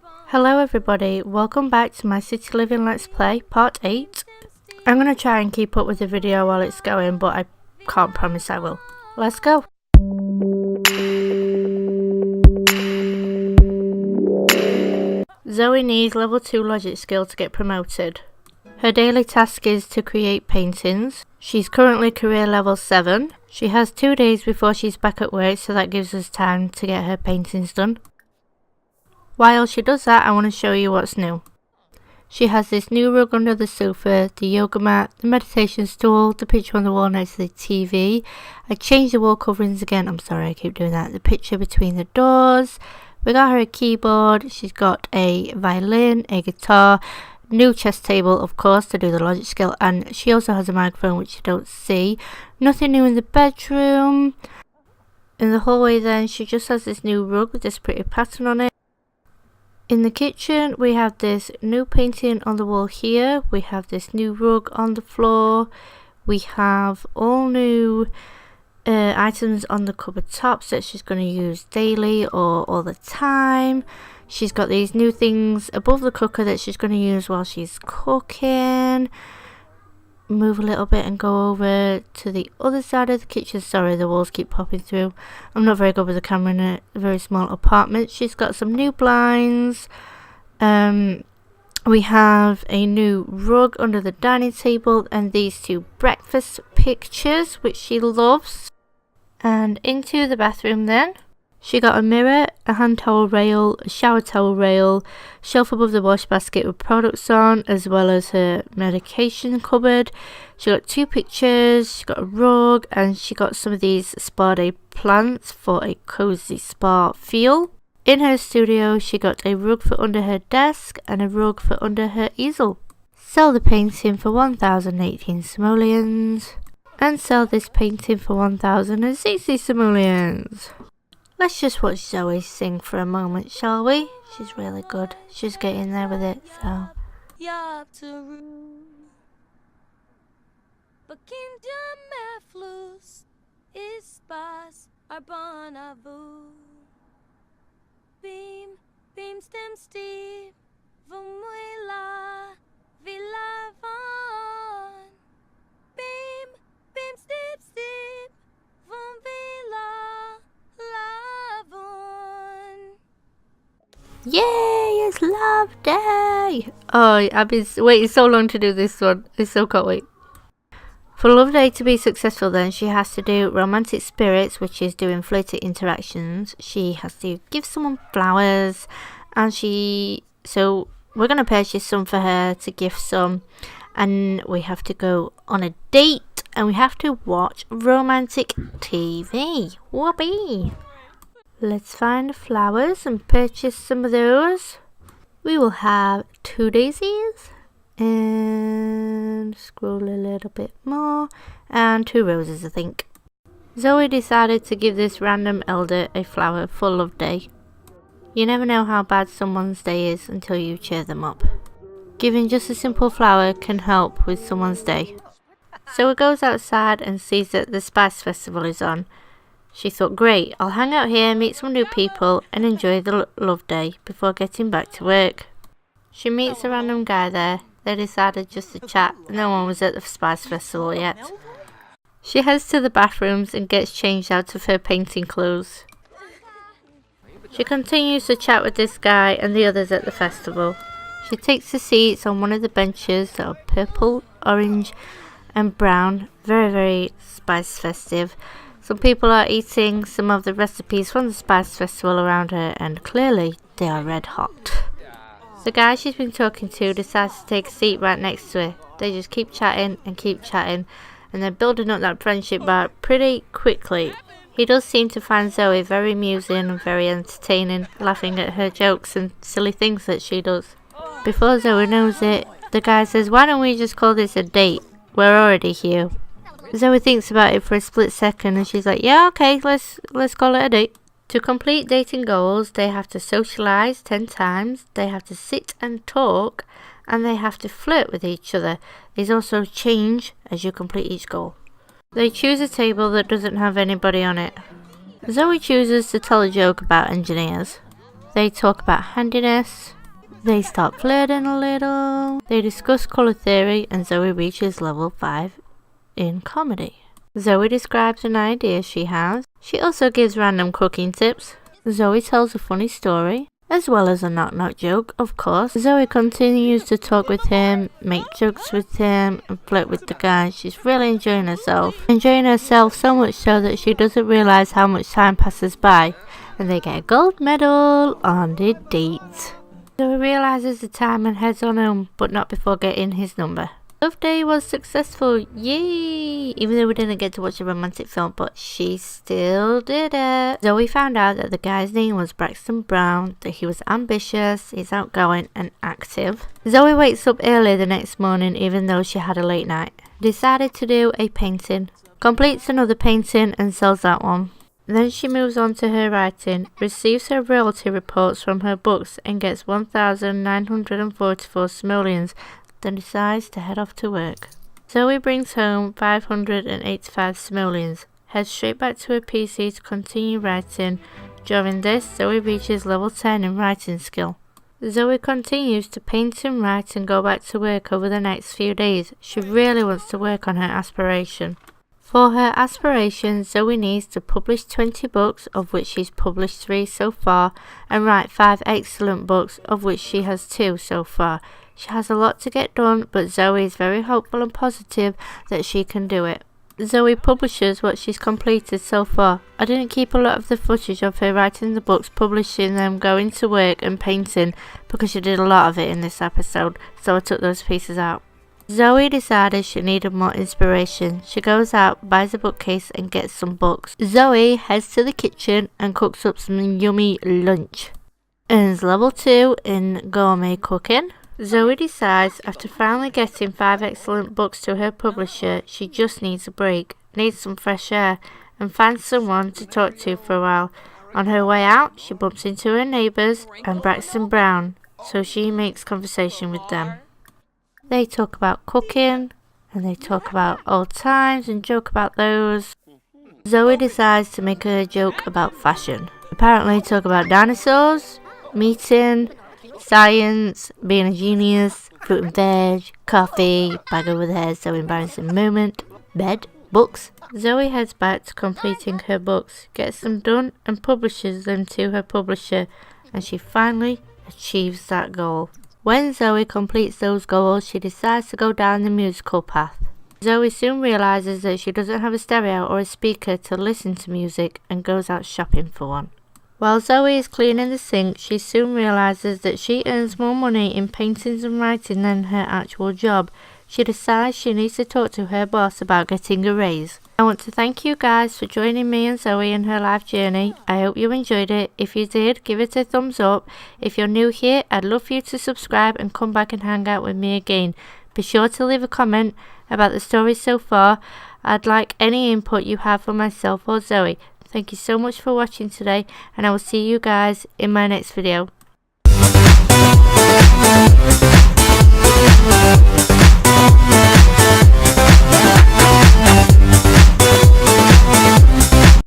Hello everybody, welcome back to my City Living Let's Play Part 8. I'm going to try and keep up with the video while it's going, but I can't promise I will. Let's go! Zoe needs level 2 logic skill to get promoted. Her daily task is to create paintings. She's currently career level 7. She has 2 days before she's back at work, so that gives us time to get her paintings done. While she does that, I want to show you what's new. She has this new rug under the sofa, the yoga mat, the meditation stool, the picture on the wall next to the TV. I changed the wall coverings again, I'm sorry I keep doing that. The picture between the doors. We got her a keyboard, she's got a violin, a guitar, new chess table of course to do the logic skill, and she also has a microphone which you don't see. Nothing new in the bedroom. In the hallway then, she just has this new rug with this pretty pattern on it. In the kitchen we have this new painting on the wall here, we have this new rug on the floor, we have all new items on the cupboard tops that she's going to use daily or all the time. She's got these new things above the cooker that she's going to use while she's cooking. Move a little bit and go over to the other side of the kitchen. Sorry, the walls keep popping through. I'm not very good with the camera in a very small apartment. She's got some new blinds. We have a new rug under the dining table and these two breakfast pictures which she loves. And into the bathroom then. She got a mirror, a hand towel rail, a shower towel rail, shelf above the wash basket with products on, as well as her medication cupboard. She got 2 pictures, she got a rug, and she got some of these spa day plants for a cozy spa feel. In her studio, she got a rug for under her desk and a rug for under her easel. Sell the painting for 1,018 simoleons, and sell this painting for 1,060 simoleons. Let's just watch Zoe sing for a moment, shall we? She's really good. She's getting there with it, so. Yay, it's love day! Oh, I've been waiting so long to do this one. I so can't wait. For love day to be successful then, she has to do romantic spirits, which is doing flirty interactions. She has to give someone flowers, and so we're going to purchase some for her to gift some, and we have to go on a date, and we have to watch romantic TV. Whoopee! Let's find the flowers and purchase some of those. We will have 2 daisies and scroll a little bit more and 2 roses I think. Zoe decided to give this random elder a flower for love day. You never know how bad someone's day is until you cheer them up. Giving just a simple flower can help with someone's day. So it goes outside and sees that the Spice Festival is on. She thought, great, I'll hang out here, meet some new people and enjoy the love day before getting back to work. She meets a random guy there. They decided just to chat. No one was at the Spice Festival yet. She heads to the bathrooms and gets changed out of her painting clothes. She continues to chat with this guy and the others at the festival. She takes the seats on one of the benches that are purple, orange and brown. Very, very Spice festive. Some people are eating some of the recipes from the Spice Festival around her, and clearly they are red hot. The guy she's been talking to decides to take a seat right next to her. They just keep chatting, and they're building up that friendship pretty quickly. He does seem to find Zoe very amusing and very entertaining, laughing at her jokes and silly things that she does. Before Zoe knows it, the guy says, why don't we just call this a date? We're already here. Zoe thinks about it for a split second and she's like, yeah, okay, let's call it a date. To complete dating goals, they have to socialise 10 times, they have to sit and talk, and they have to flirt with each other. There's also change as you complete each goal. They choose a table that doesn't have anybody on it. Zoe chooses to tell a joke about engineers. They talk about handiness. They start flirting a little. They discuss colour theory, and Zoe reaches level 5 in comedy. Zoe describes an idea she has. She also gives random cooking tips. Zoe tells a funny story, as well as a knock-knock joke, of course. Zoe continues to talk with him, make jokes with him, and flirt with the guy. She's really enjoying herself. Enjoying herself so much so that she doesn't realise how much time passes by, and they get a gold medal on the date. Zoe realises the time and heads on home, but not before getting his number. Love Day was successful, yay! Even though we didn't get to watch a romantic film, but she still did it. Zoe found out that the guy's name was Braxton Brown, that he was ambitious, he's outgoing and active. Zoe wakes up early the next morning even though she had a late night. Decided to do a painting. Completes another painting and sells that one. Then she moves on to her writing, receives her royalty reports from her books and gets 1,944 simoleons, then decides to head off to work. Zoe brings home 585 simoleons, heads straight back to her PC to continue writing. During this, Zoe reaches level 10 in writing skill. Zoe continues to paint and write and go back to work over the next few days. She really wants to work on her aspiration. For her aspiration, Zoe needs to publish 20 books, of which she's published 3 so far, and write 5 excellent books, of which she has 2 so far. She has a lot to get done, but Zoe is very hopeful and positive that she can do it. Zoe publishes what she's completed so far. I didn't keep a lot of the footage of her writing the books, publishing them, going to work and painting, because she did a lot of it in this episode, so I took those pieces out. Zoe decided she needed more inspiration. She goes out, buys a bookcase and gets some books. Zoe heads to the kitchen and cooks up some yummy lunch. Earns level 2 in gourmet cooking. Zoe decides after finally getting 5 excellent books to her publisher, she just needs a break, needs some fresh air, and finds someone to talk to for a while. On her way out, she bumps into her neighbours and Braxton Brown, so she makes conversation with them. They talk about cooking, and they talk about old times and joke about those. Zoe decides to make a joke about fashion. Apparently talk about dinosaurs, meeting, science, being a genius, fruit and veg, coffee, bag over the head, so embarrassing moment, bed, books. Zoe heads back to completing her books, gets them done and publishes them to her publisher, and she finally achieves that goal. When Zoe completes those goals, she decides to go down the musical path. Zoe soon realises that she doesn't have a stereo or a speaker to listen to music and goes out shopping for one. While Zoe is cleaning the sink, she soon realises that she earns more money in paintings and writing than her actual job. She decides she needs to talk to her boss about getting a raise. I want to thank you guys for joining me and Zoe in her life journey. I hope you enjoyed it. If you did, give it a thumbs up. If you're new here, I'd love for you to subscribe and come back and hang out with me again. Be sure to leave a comment about the story so far. I'd like any input you have for myself or Zoe. Thank you so much for watching today, and I will see you guys in my next video.